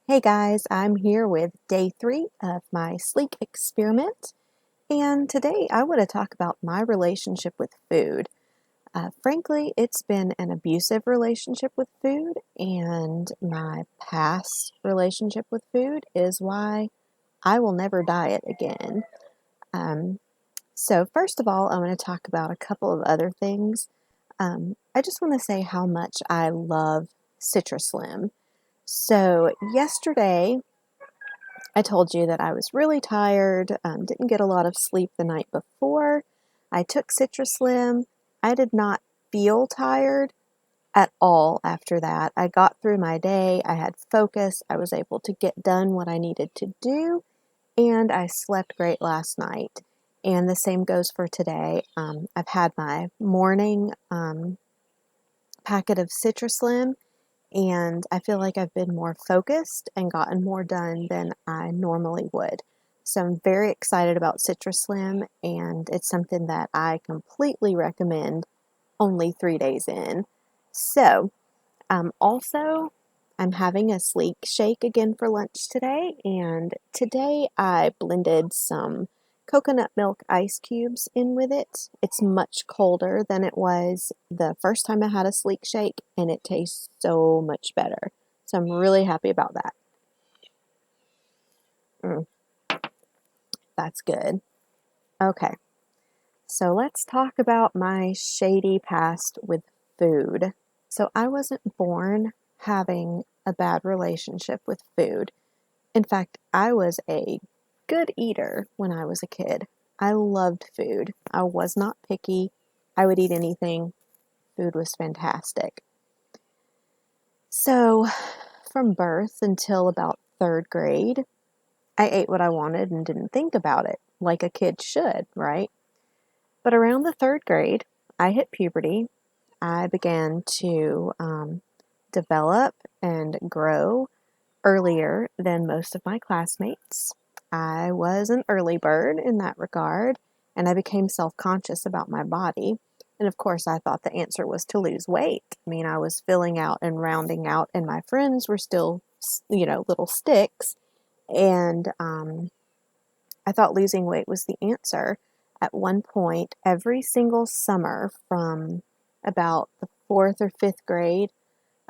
Hey guys, I'm here with day 3 of my Slique experiment, and today I want to talk about my relationship with food. Frankly, it's been an abusive relationship with food, and my past relationship with food is why I will never diet again. Um, so, first of all, I want to talk about a couple of other things. I just want to say how much I love Citrus Slim. So, yesterday, I told you that I was really tired, didn't get a lot of sleep the night before. I took Citrus Slim. I did not feel tired at all after that. I got through my day. I had focus. I was able to get done what I needed to do, and I slept great last night. And the same goes for today. I've had my morning packet of Citrus Slim, and I feel like I've been more focused and gotten more done than I normally would. So I'm very excited about Citrus Slim, and it's something that I completely recommend only 3 days in. So, also, I'm having a Slique shake again for lunch today, and today I blended some coconut milk ice cubes in with it. It's much colder than it was the first time I had a Slique shake, and it tastes so much better. So I'm really happy about that. Mm, that's good. Okay, so let's talk about my shady past with food. So I wasn't born having a bad relationship with food. In fact, I was a good eater when I was a kid. I loved food. I was not picky. I would eat anything. Food was fantastic. So, from birth until about third grade, I ate what I wanted and didn't think about it, like a kid should, right? But around the third grade, I hit puberty. I began to develop and grow earlier than most of my classmates. I was an early bird in that regard, and I became self conscious about my body. And of course, I thought the answer was to lose weight. I mean, I was filling out and rounding out, and my friends were still, little sticks. And I thought losing weight was the answer. At one point, every single summer from about the fourth or fifth grade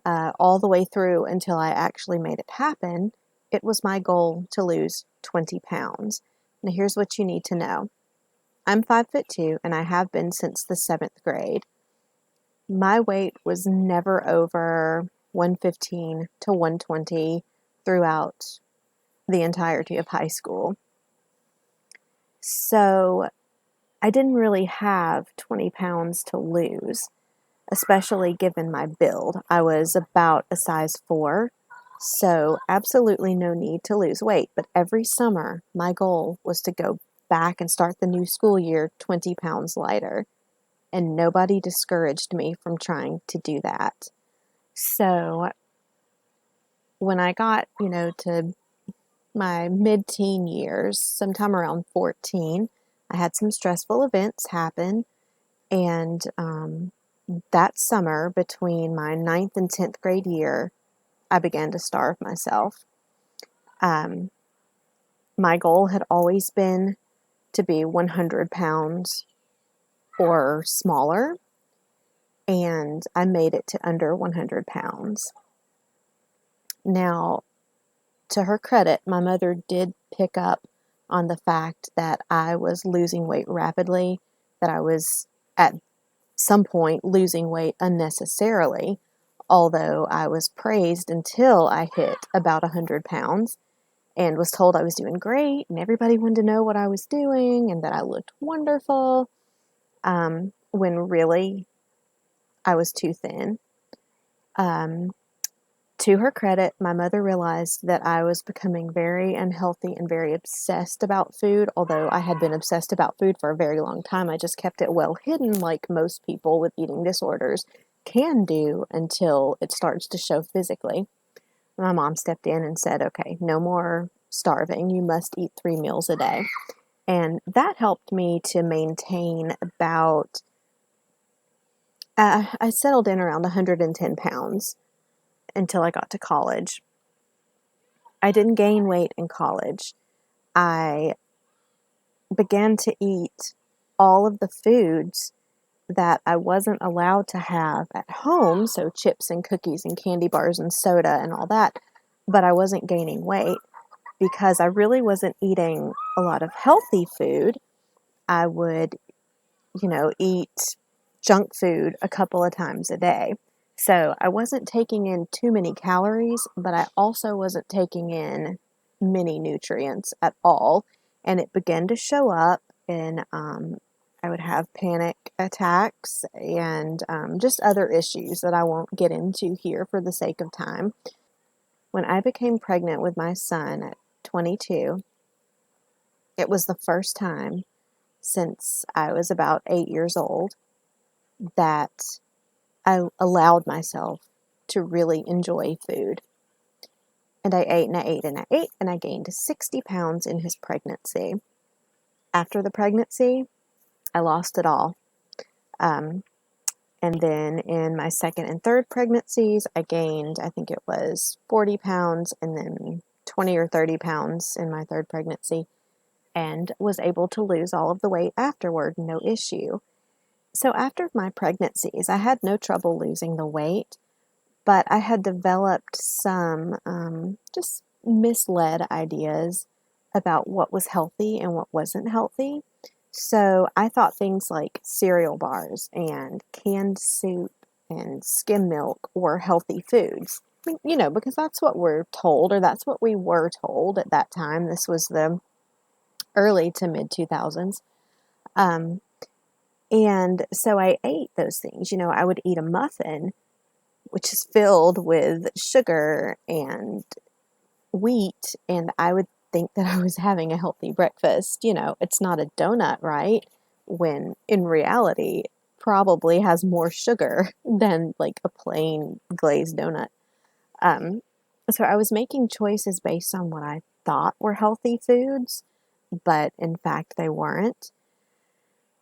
all the way through until I actually made it happen, it was my goal to lose 20 pounds. Now, here's what you need to know. I'm 5'2", and I have been since the 7th grade. My weight was never over 115 to 120 throughout the entirety of high school. So I didn't really have 20 pounds to lose, especially given my build. I was about a size 4, so absolutely no need to lose weight. But every summer, my goal was to go back and start the new school year 20 pounds lighter. And nobody discouraged me from trying to do that. So when I got, to my mid-teen years, sometime around 14, I had some stressful events happen, and that summer, between my ninth and 10th grade year, I began to starve myself. Um, my goal had always been to be 100 pounds or smaller, and I made it to under 100 pounds. Now, to her credit, my mother did pick up on the fact that I was losing weight rapidly, that I was at some point losing weight unnecessarily, although I was praised until I hit about 100 pounds and was told I was doing great and everybody wanted to know what I was doing and that I looked wonderful, when really I was too thin. Um, to her credit, my mother realized that I was becoming very unhealthy and very obsessed about food, although I had been obsessed about food for a very long time. I just kept it well hidden, like most people with eating disorders can do until it starts to show physically. My mom stepped in and said, okay, no more starving. You must eat 3 meals a day. And that helped me to maintain about, I settled in around 110 pounds until I got to college. I didn't gain weight in college. I began to eat all of the foods that I wasn't allowed to have at home, so chips and cookies and candy bars and soda and all that, but I wasn't gaining weight because I really wasn't eating a lot of healthy food. I would, eat junk food a couple of times a day. So I wasn't taking in too many calories, but I also wasn't taking in many nutrients at all. And it began to show up in, I would have panic attacks and just other issues that I won't get into here for the sake of time. When I became pregnant with my son at 22, it was the first time since I was about 8 years old that I allowed myself to really enjoy food. And I ate and I ate and I ate, and I gained 60 pounds in his pregnancy. After the pregnancy, I lost it all. And then in my second and third pregnancies, I gained, I think it was 40 pounds, and then 20 or 30 pounds in my third pregnancy, and was able to lose all of the weight afterward, no issue. So after my pregnancies, I had no trouble losing the weight, but I had developed some just misled ideas about what was healthy and what wasn't healthy. So I thought things like cereal bars and canned soup and skim milk were healthy foods. Because that's what we're told, or that's what we were told at that time. This was the early to mid 2000s. And so I ate those things. I would eat a muffin, which is filled with sugar and wheat, and I would think that I was having a healthy breakfast. It's not a donut, right? When in reality, probably has more sugar than like a plain glazed donut. So I was making choices based on what I thought were healthy foods, but in fact they weren't.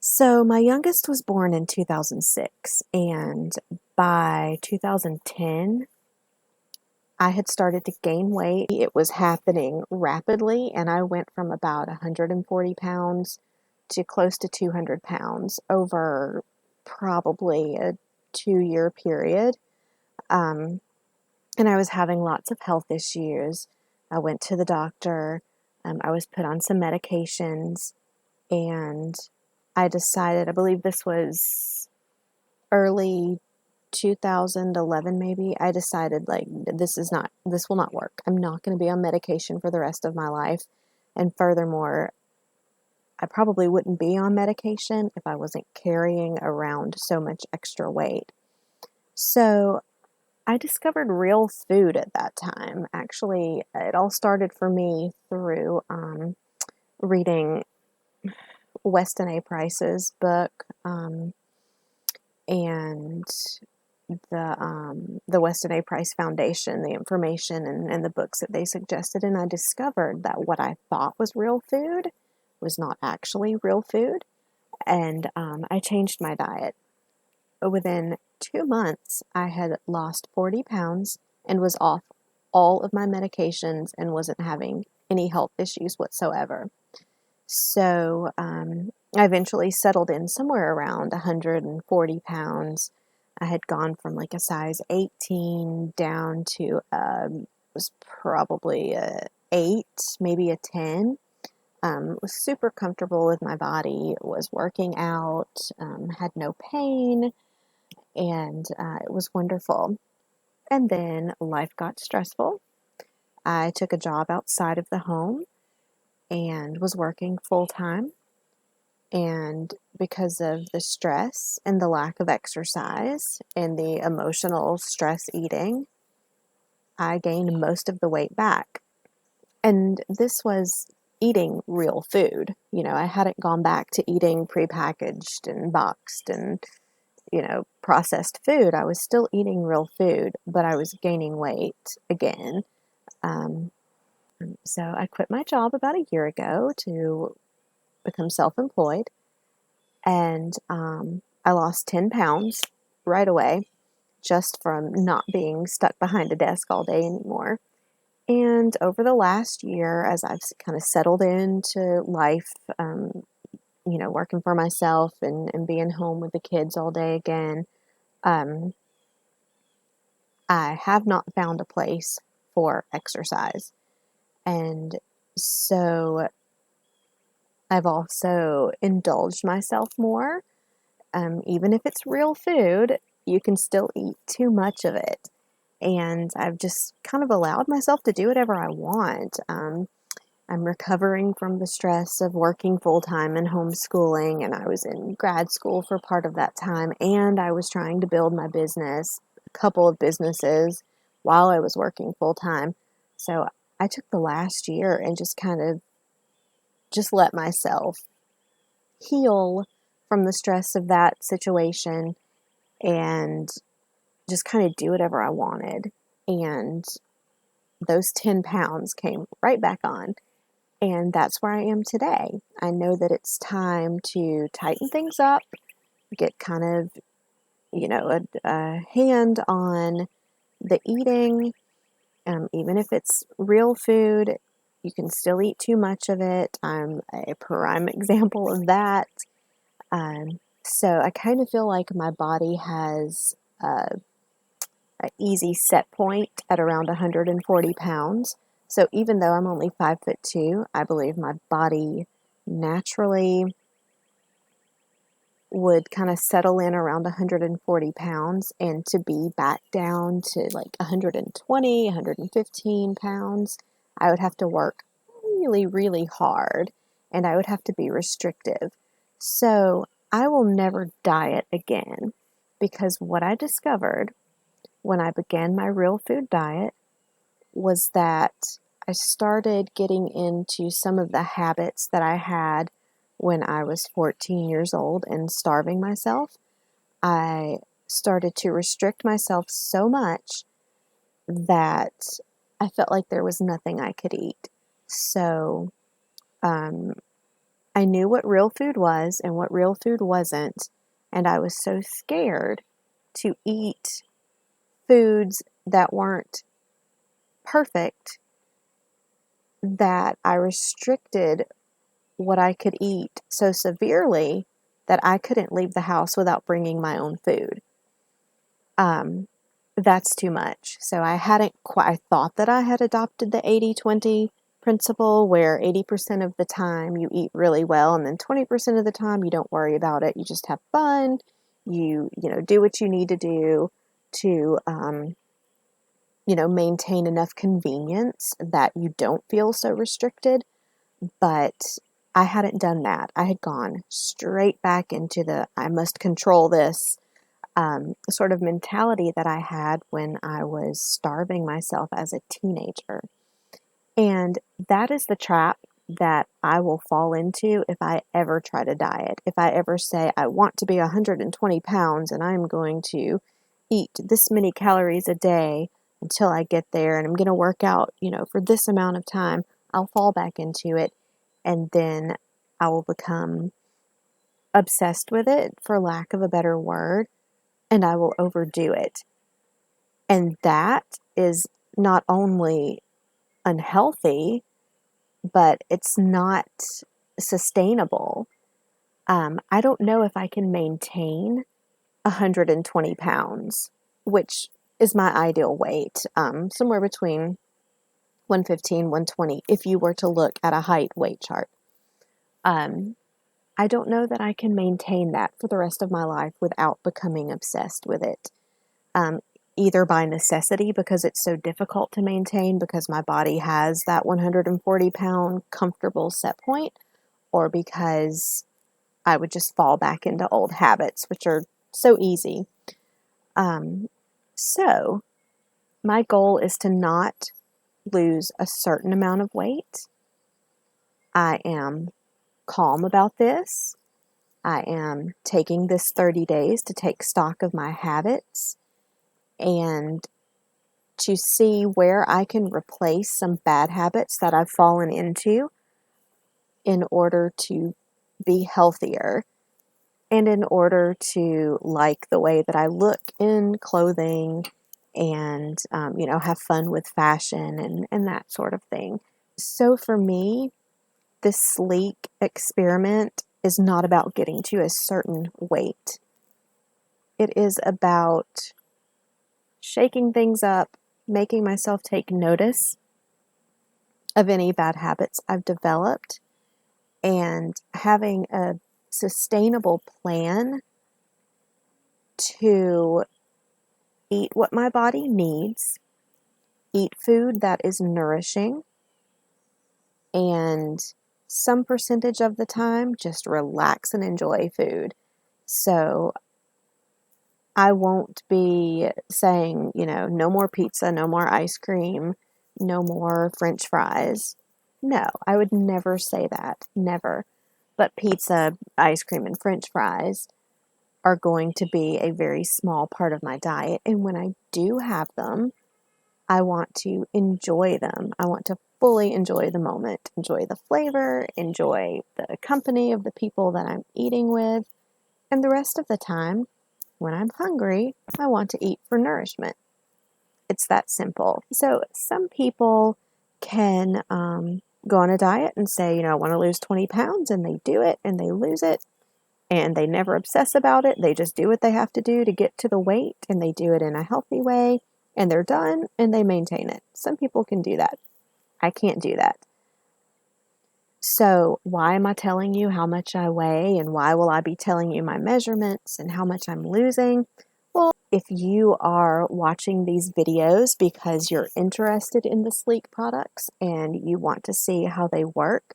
So my youngest was born in 2006, and by 2010, I had started to gain weight. It was happening rapidly, and I went from about 140 pounds to close to 200 pounds over probably a 2-year period. And I was having lots of health issues. I went to the doctor. I was put on some medications, and I decided, I believe this was early 2011 maybe, I decided like this will not work. I'm not going to be on medication for the rest of my life. And furthermore, I probably wouldn't be on medication if I wasn't carrying around so much extra weight. So I discovered real food at that time. Actually, it all started for me through reading Weston A. Price's book, and the Weston A. Price Foundation, the information and the books that they suggested, and I discovered that what I thought was real food was not actually real food, and I changed my diet. Within 2 months, I had lost 40 pounds and was off all of my medications and wasn't having any health issues whatsoever. So I eventually settled in somewhere around 140 pounds. I had gone from like a size 18 down to was probably a 8, maybe a 10. Was super comfortable with my body, was working out, had no pain, and it was wonderful. And then life got stressful. I took a job outside of the home and was working full time. And because of the stress and the lack of exercise and the emotional stress eating, I gained most of the weight back. And this was eating real food. I hadn't gone back to eating prepackaged and boxed and, processed food. I was still eating real food, but I was gaining weight again. So I quit my job about a year ago to become self-employed. And I lost 10 pounds right away just from not being stuck behind a desk all day anymore. And over the last year, as I've kind of settled into life, working for myself and being home with the kids all day again, um, I have not found a place for exercise. And so I've also indulged myself more. Even if it's real food, you can still eat too much of it. And I've just kind of allowed myself to do whatever I want. I'm recovering from the stress of working full time and homeschooling, and I was in grad school for part of that time, and I was trying to build my business, a couple of businesses, while I was working full time. So I took the last year and just kind of just let myself heal from the stress of that situation and just kind of do whatever I wanted. And those 10 pounds came right back on. And that's where I am today. I know that it's time to tighten things up, get kind of, a hand on the eating. Even if it's real food, you can still eat too much of it. I'm a prime example of that. So I kind of feel like my body has an easy set point at around 140 pounds. So even though I'm only 5'2", I believe my body naturally would kind of settle in around 140 pounds, and to be back down to like 120, 115 pounds, I would have to work really, really hard, and I would have to be restrictive. So I will never diet again, because what I discovered when I began my real food diet was that I started getting into some of the habits that I had when I was 14 years old and starving myself. I started to restrict myself so much that I felt like there was nothing I could eat. So um, I knew what real food was and what real food wasn't, and I was so scared to eat foods that weren't perfect that I restricted what I could eat so severely that I couldn't leave the house without bringing my own food. That's too much. So I hadn't quite, I thought that I had adopted the 80-20 principle, where 80% of the time you eat really well, and then 20% of the time you don't worry about it. You just have fun. You do what you need to do to, maintain enough convenience that you don't feel so restricted. But I hadn't done that. I had gone straight back into the I must control this sort of mentality that I had when I was starving myself as a teenager. And that is the trap that I will fall into if I ever try to diet. If I ever say, I want to be 120 pounds and I'm going to eat this many calories a day until I get there, and I'm going to work out, for this amount of time, I'll fall back into it, and then I will become obsessed with it, for lack of a better word, and I will overdo it. And that is not only unhealthy, but it's not sustainable. I don't know if I can maintain 120 pounds, which is my ideal weight, somewhere between 115, 120, if you were to look at a height weight chart. I don't know that I can maintain that for the rest of my life without becoming obsessed with it. Either by necessity, because it's so difficult to maintain because my body has that 140 pound comfortable set point, or because I would just fall back into old habits, which are so easy. So my goal is to not lose a certain amount of weight. I am calm about this. I am taking this 30 days to take stock of my habits and to see where I can replace some bad habits that I've fallen into in order to be healthier, and in order to like the way that I look in clothing and, have fun with fashion and that sort of thing. So for me, this Slique experiment is not about getting to a certain weight. It is about shaking things up, making myself take notice of any bad habits I've developed, and having a sustainable plan to eat what my body needs, eat food that is nourishing, and some percentage of the time just relax and enjoy food. So I won't be saying, no more pizza, no more ice cream, no more French fries. No, I would never say that. Never. But pizza, ice cream, and French fries are going to be a very small part of my diet. And when I do have them, I want to enjoy them. I want to fully enjoy the moment, enjoy the flavor, enjoy the company of the people that I'm eating with. And the rest of the time, when I'm hungry, I want to eat for nourishment. It's that simple. So some people can go on a diet and say, I want to lose 20 pounds, and they do it and they lose it, and they never obsess about it. They just do what they have to do to get to the weight, and they do it in a healthy way, and they're done and they maintain it. Some people can do that. I can't do that. So why am I telling you how much I weigh, and why will I be telling you my measurements and how much I'm losing? Well, if you are watching these videos because you're interested in the Slique products and you want to see how they work,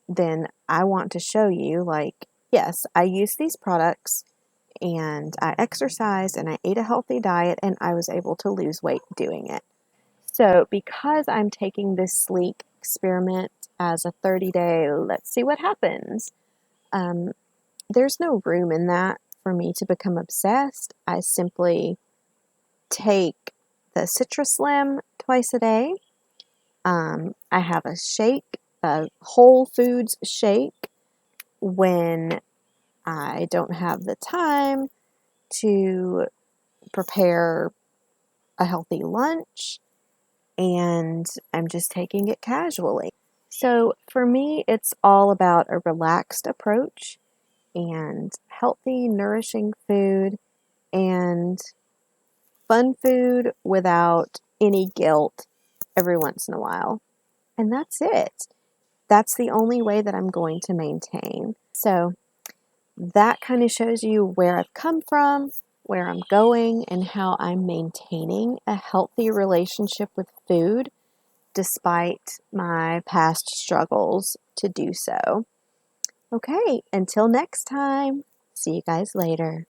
then I want to show you, yes, I use these products and I exercised and I ate a healthy diet and I was able to lose weight doing it. So because I'm taking this Slique experiment as a 30-day, let's see what happens, there's no room in that for me to become obsessed. I simply take the Citrus Slim twice a day. I have a shake, a Whole Foods shake, when I don't have the time to prepare a healthy lunch, and I'm just taking it casually. So for me, it's all about a relaxed approach and healthy, nourishing food and fun food without any guilt every once in a while. And that's it. That's the only way that I'm going to maintain. So that kind of shows you where I've come from, where I'm going, and how I'm maintaining a healthy relationship with food despite my past struggles to do so. Okay, until next time, see you guys later.